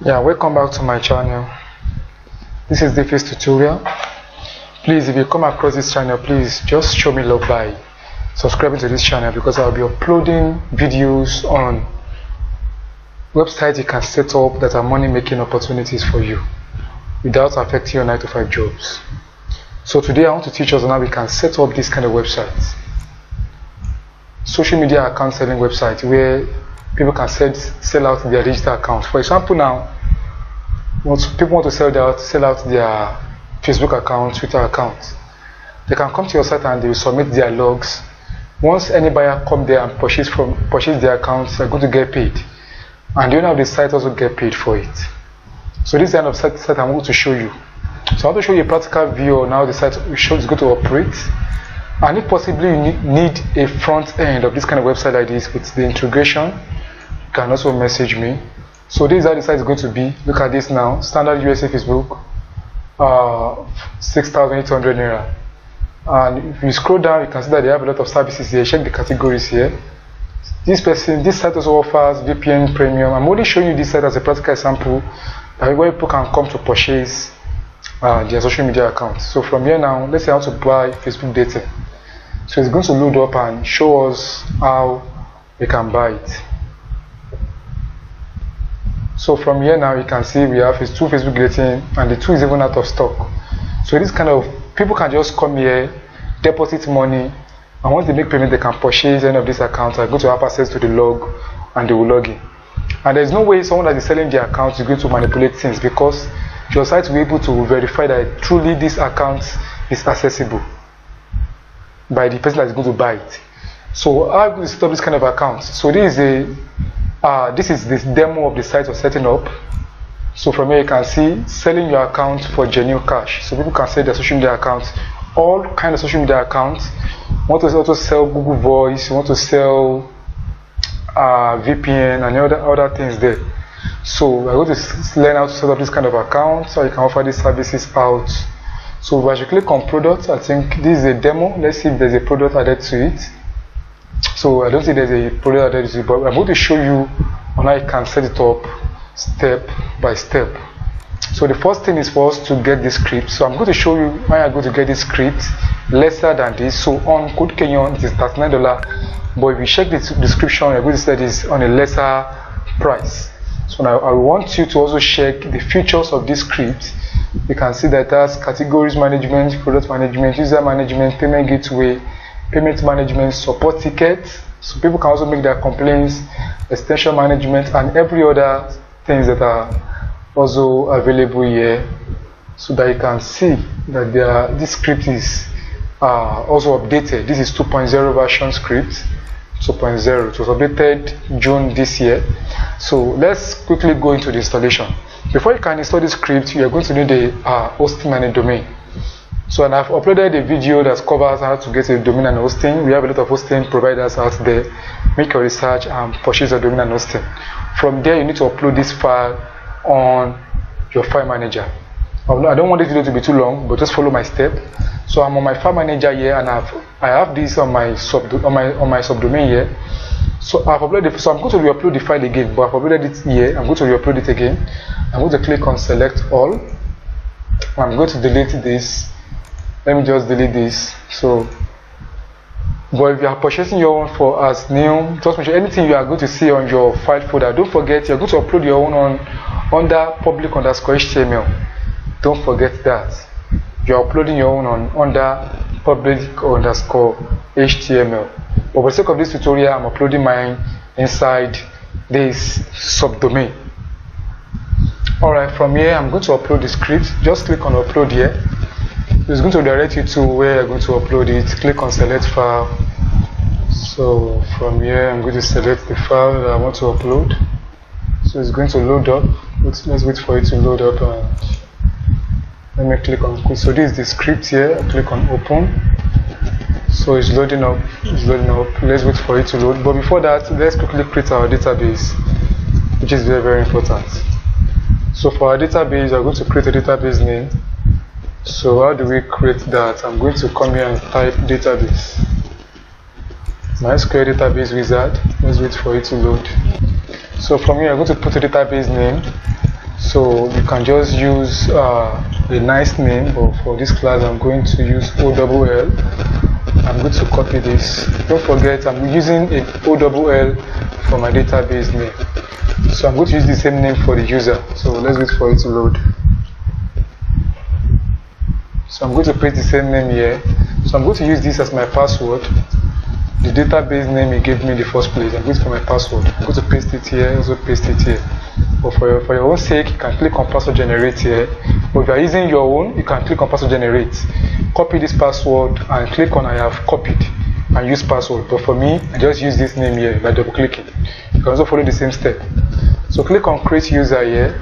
Yeah, welcome back to my channel. This is the first tutorial. Please, if you come across this channel, please just show me love by subscribing to this channel, because I'll be uploading videos on websites you can set up that are money making opportunities for you without affecting your 9-to-5 jobs. So today I want to teach us on how we can set up this kind of websites. Social media account selling website where people can sell out their digital accounts. For example, now people want to sell out their Facebook account, Twitter account. They can come to your site and they will submit their logs. Once any buyer come there and purchase their accounts, they're going to get paid, and the owner of the site also get paid for it. So this kind of site I'm going to show you. So I want to show you a practical view on how the site is going to operate, and if possibly you need a front end of this kind of website like this with the integration, you can also message me. So this is how the site is going to be. Look at this now. Standard USA Facebook, 6,800 naira. And if you scroll down, you can see that they have a lot of services here. Check the categories here. This site also offers VPN premium. I'm only showing you this site as a practical example where people can come to purchase their social media accounts. So from here now, let's say I want to buy Facebook data. So it's going to load up and show us how we can buy it. So from here now, you can see we have 2 Facebook dating, and the 2 is even out of stock. So this kind of people can just come here, deposit money, and once they make payment, they can purchase any of these accounts and go to have access to the log, and they will log in. And there's no way someone that is selling their account is going to manipulate things, because your site will be able to verify that truly this account is accessible by the person that is going to buy it. So how do you set up this kind of account? So this is this demo of the site we're setting up. So from here you can see selling your account for genuine cash. So people can sell their social media accounts, all kind of social media accounts. You want to also sell Google Voice, you want to sell VPN and other things there. So we're going to learn how to set up this kind of account so you can offer these services out. So as you click on products, I think this is a demo. Let's see if there's a product added to it. So I don't think there's a product added to it, but I'm going to show you on how you can set it up step by step. So the first thing is for us to get this script. So I'm going to show you how I'm going to get this script lesser than this. So on Code Kenyon it is $39, but if you check the description, you're going to see that it's on a lesser price. So now I want you to also check the features of this script. You can see that it has categories management, product management, user management, payment gateway, payment management, support tickets. So people can also make their complaints, extension management, and every other things that are also available here, so that you can see that this script is also updated. This is 2.0 version script. 2.0. It was updated June this year. So let's quickly go into the installation. Before you can install this script, you are going to need a hosting and a domain. So, and I've uploaded a video that covers how to get a domain and hosting. We have a lot of hosting providers out there. Make your research and purchase a domain and hosting. From there, you need to upload this file on your file manager. I don't want this video to be too long, but just follow my step. So I'm on my file manager here, and I have this on my subdomain here. So I've uploaded. So I'm going to re-upload the file again, but I've uploaded it here. I'm going to re-upload it again. I'm going to click on select all. I'm going to delete this. Let me just delete this. So, but if you are purchasing your own for as new, just make sure anything you are going to see on your file folder, don't forget you're going to upload your own on under public_HTML. Don't forget that you're uploading your own on under public_HTML. But for the sake of this tutorial, I'm uploading mine inside this subdomain. Alright, from here I'm going to upload the script. Just click on upload here. It's going to direct you to where you're going to upload it. Click on select file. So from here I'm going to select the file that I want to upload. So it's going to load up. Let's wait for it to load up, and let me click on. So this is the script here. I click on open. So it's loading up. It's loading up. Let's wait for it to load. But before that, let's quickly create our database, which is very, very important. So for our database, we're going to create a database name. So how do we create that? I'm going to come here and type database. MySQL database wizard. Let's wait for it to load. So from here, I'm going to put a database name. So you can just use a nice name, but for this class I'm going to use OLL. I'm going to copy this. Don't forget I'm using a OLL for my database name. So I'm going to use the same name for the user. So let's wait for it to load. So I'm going to paste the same name here. So I'm going to use this as my password. The database name he gave me in the first place. I'm going for my password. I'm going to paste it here, also paste it here. But for your own sake, you can click on password generate here. But if you are using your own, you can click on password generate. Copy this password and click on I have copied and use password. But for me, I just use this name here by double clicking. You can also follow the same step. So click on create user here.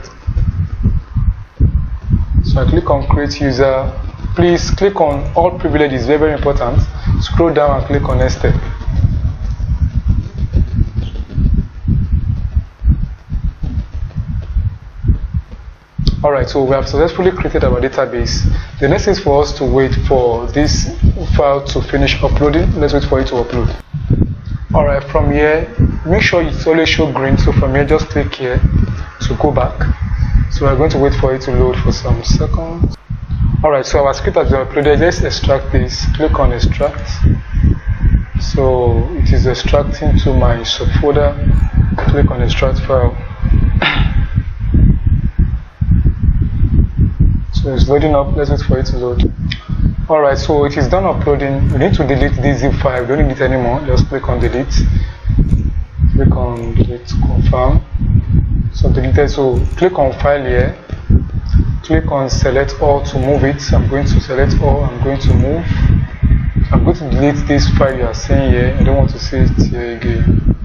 So I click on create user. Please click on all privileges, very, very important. Scroll down and click on next step. Alright, so we have successfully created our database. The next thing is for us to wait for this file to finish uploading. Let's wait for it to upload. Alright, from here, make sure it's always show green. So from here, just click here to go back. So we're going to wait for it to load for some seconds. Alright, so our script has been uploaded. Let's extract this. Click on extract. So it is extracting to my subfolder. Click on extract file. So it's loading up. Let's wait for it to load. Alright, so it is done uploading. We need to delete this zip file. We don't need it anymore. Just click on delete. Click on delete, confirm. So deleted. So click on file here. Click on select all to move it. I'm going to select all. I'm going to move. I'm going to delete this file you are seeing here. I don't want to see it here again.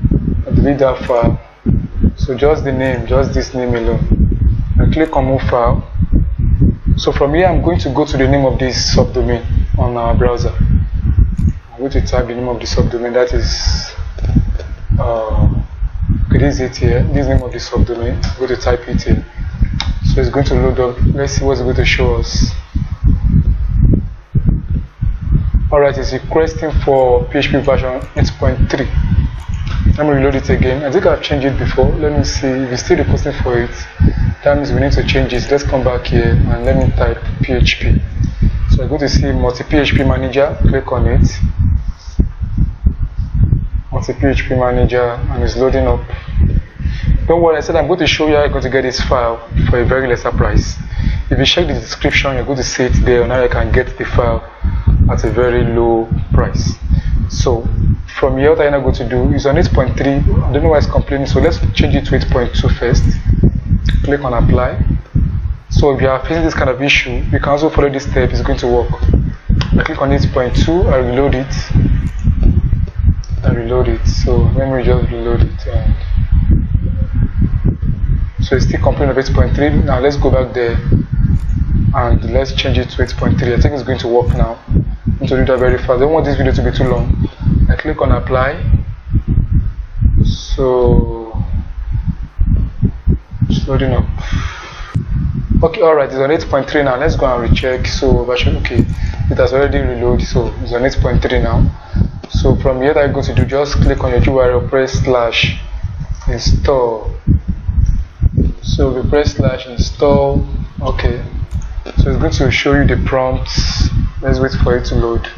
I'll delete that file. So just the name, just this name alone. I click on move file. So from here I'm going to go to the name of this subdomain on our browser. I'm going to type the name of the subdomain. That is okay, this is it here. This is the name of the subdomain. I'm going to type it here. So it's going to load up. Let's see what's going to show us. Alright, it's requesting for PHP version 8.3. Let me reload it again. I think I've changed it before. Let me see if it's still requesting for it. That means we need to change it. Let's come back here and let me type PHP. So I'm going to see multi PHP manager. Click on it. Multi PHP manager, and it's loading up. Don't worry, I said I'm going to show you how you're going to get this file for a very lesser price. If you check the description, you're going to see it there. Now you can get the file at a very low price. So from here, what I'm going to do is on 8.3. I don't know why it's complaining, so let's change it to 8.2 first. Click on apply. So if you are facing this kind of issue, you can also follow this step. It's going to work. I click on 8.2. I reload it. So let me just reload it. So it's still complaining of 8.3. Now let's go back there and let's change it to 8.3. I think it's going to work now. I'm going to do that very fast. I don't want this video to be too long. I click on apply. So it's loading up. Okay, alright, it's on 8.3 now. Let's go and recheck. So version, okay, it has already reloaded. So it's on 8.3 now. So from here, what I'm going to do, just click on your URL, press /install. So we press /install. Okay, so it's going to show you the prompts. Let's wait for it to load.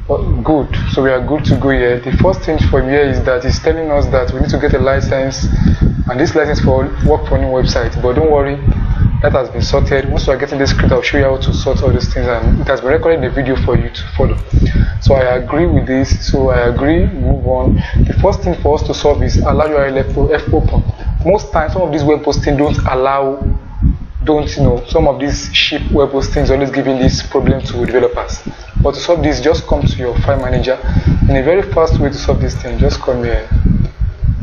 Oh, good. So we are good to go here. The first thing from here is that it's telling us that we need to get a license, and this license for work for new website. But don't worry, that has been sorted. Once you are getting this script, I'll show you how to sort all these things, and it has been recorded in the video for you to follow. So I agree with this. So I agree. Move on. The first thing for us to solve is allow URL open. Most times, some of these web hosting some of these cheap web hostings always giving this problem to developers. But to solve this, just come to your file manager. And a very fast way to solve this thing, just come here.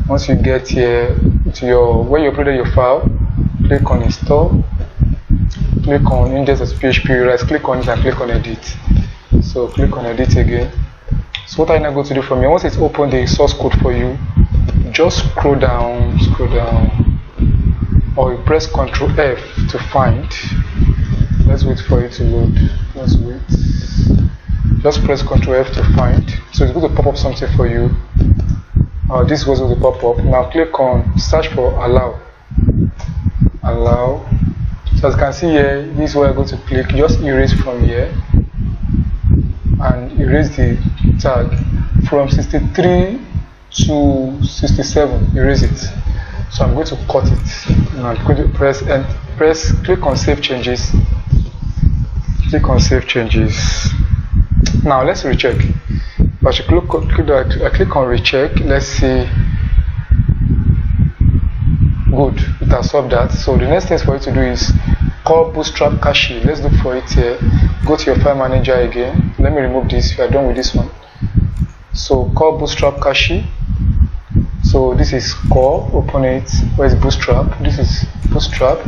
Once you get here to where you uploaded your file, click on install, click on index.php, right click on it and click on edit. So click on edit again. So what I'm now going to do from here, once it's opened the source code for you, just scroll down, or you press Ctrl F to find. Let's wait for it to load. Let's wait. Just press Ctrl F to find. So it's going to pop up something for you. This was going to pop up. Now click on search for allow. allow. So as you can see here, this is where I'm going to click, just erase from here and erase the tag from 63 to 67, erase it. So I'm going to cut it and I'm going to click on save changes. Click on save changes. Now let's recheck. I should click on recheck. Let's see. Good, it has solved that. So the next thing for you to do is call Bootstrap Cache. Let's look for it here. Go to your file manager again. Let me remove this. You are done with this one. So call Bootstrap Cache. So this is call. Open it. Where's Bootstrap? This is Bootstrap.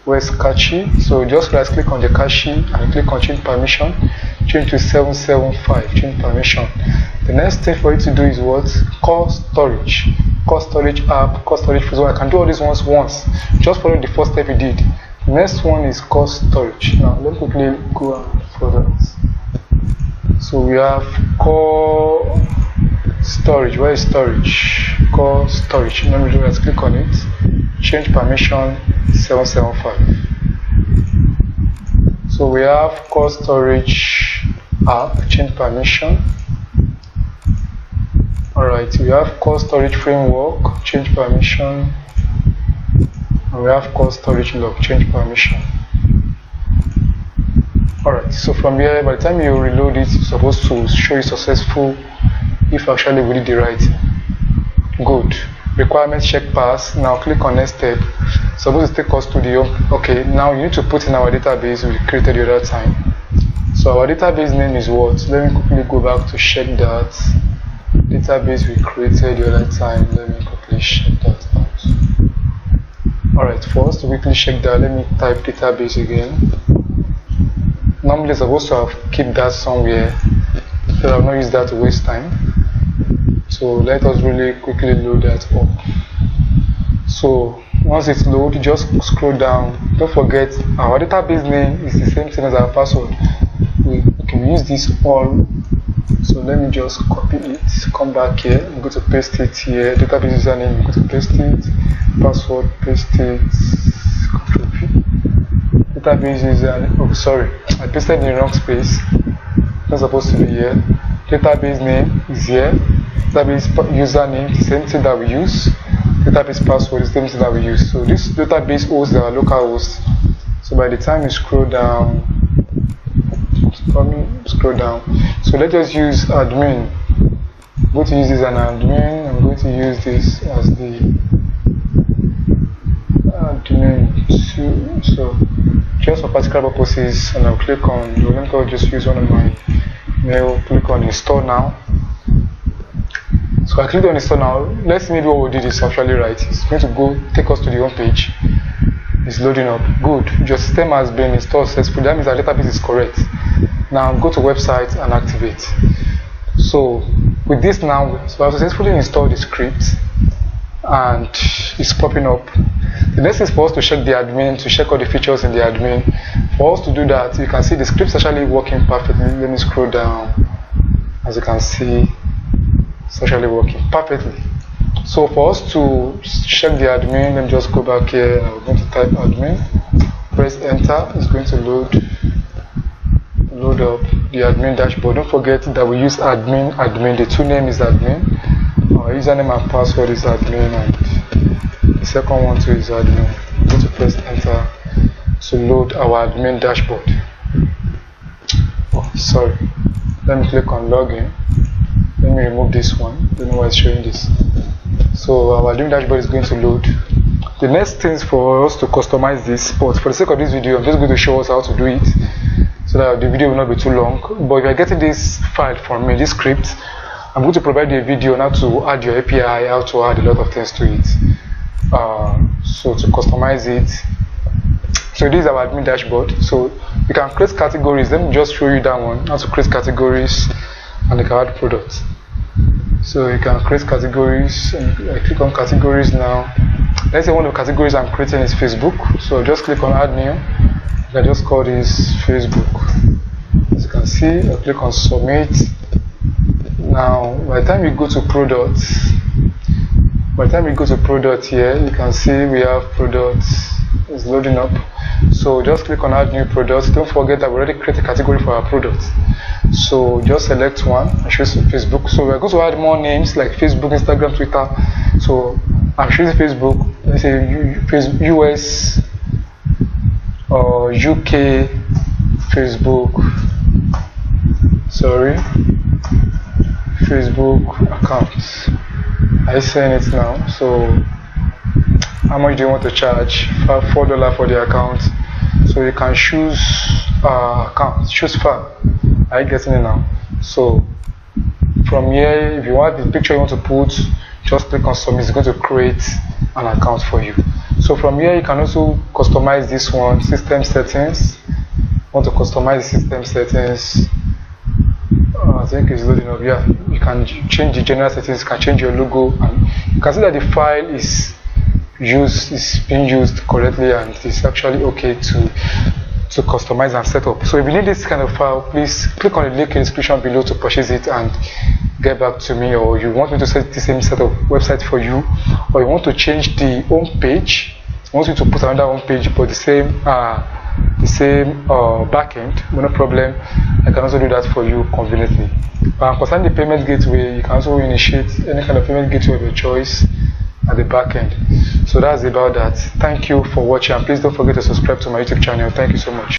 Where's Cache? So just right click on the cache and click on change permission. Change to 775. Change permission. The next thing for you to do is what? Call storage. Call storage app. Call storage. So I can do all these ones once. Just follow the first step you did. The next one is call storage. Now let's quickly go for that. So we have call storage. Where is storage? Call storage. Let me do that. Click on it. Change permission 775. So we have call storage app. Change permission. Alright, we have call storage framework. Change permission. And we have call storage log. Change permission. Alright, so from here, by the time you reload it, it's supposed to show you successful if actually we did the right thing. Good. Requirements check pass. Now click on next step. Supposed to take us to the home. Okay, now you need to put in our database we created the other time. So our database name is what? Let me quickly go back to check that. Database we created the other time. Let me quickly check that out. Alright, for us to quickly check that, let me type database again. Normally, I'm supposed to have keep that somewhere, so I'll not use that to waste time. So let us really quickly load that up. So once it's loaded, just scroll down. Don't forget our database name is the same thing as our password. We can use this all. So let me just copy it, come back here, I'm going to paste it here, database username, I'm going to paste it, password, paste it, Control V. Database username, oh sorry, I pasted in the wrong space, not supposed to be here. Database name is here, database username, the same thing that we use, database password is the same thing that we use. So this database host is our local host. So by the time you scroll down, so let us use admin. I'm going to use this as an admin. I'm going to use this as the admin too. So just for practical purposes, and I'll click on, let me just use one of my mail, click on install now. So I click on install now. Let's see maybe what we did is actually right. It's going to go take us to the home page. It's loading up. Good. Your system has been installed successfully. That means our database is correct. Now go to website and activate. So with this now, so I've successfully installed the script and it's popping up. The next is for us to check the admin, to check all the features in the admin. For us to do that, you can see the script is actually working perfectly. Let me scroll down. As you can see, it's actually working perfectly. So for us to check the admin, let me just go back here and I'm going to type admin. Press enter. It's going to load up the admin dashboard. Don't forget that we use admin. The two names is admin. Our username and password is admin, and the second one too is admin. I'm going to press enter to load our admin dashboard. Oh, sorry. Let me click on login. Let me remove this one. Don't know why it's showing this. So our admin dashboard is going to load. The next thing is for us to customize this, but for the sake of this video, I'm just going to show us how to do it, so that the video will not be too long. But if you're getting this file from me, this script, I'm going to provide you a video on how to add your API, how to add a lot of things to it. So to customize it. So this is our admin dashboard. So you can create categories. Let me just show you that one, how to create categories, and you can add products. So you can create categories, and I click on categories now. Let's say one of the categories I'm creating is Facebook. So just click on add new. I can just call this Facebook. As you can see, I click on submit. Now, by the time you go to products, here, you can see we have products. It's loading up. So just click on add new products. Don't forget that we already created a category for our products. So just select one and choose Facebook. So we're going to add more names like Facebook, Instagram, Twitter. So I'm choosing Facebook. Let's say US or UK Facebook. Sorry, Facebook accounts. I saying it now. So how much do you want to charge? $4 for the account. So you can choose account. Choose file. Are you getting it now? So from here, if you want the picture you want to put, just click on submit. It's going to create an account for you. So from here, you can also customize this one. System settings. Want to customize the system settings? I think it's loading up. Yeah, you can change the general settings. You can change your logo, and you can see that the file is being used correctly, and it's actually okay to customize and set up. So if you need this kind of file, please click on the link in the description below to purchase it and get back to me. Or you want me to set the same set of website for you, or you want to change the home page, I want you to put another home page but the same backend, no problem. I can also do that for you conveniently. Concerning the payment gateway, you can also initiate any kind of payment gateway of your choice at the back end. So that's about that. Thank you for watching, and please don't forget to subscribe to my YouTube channel. Thank you so much.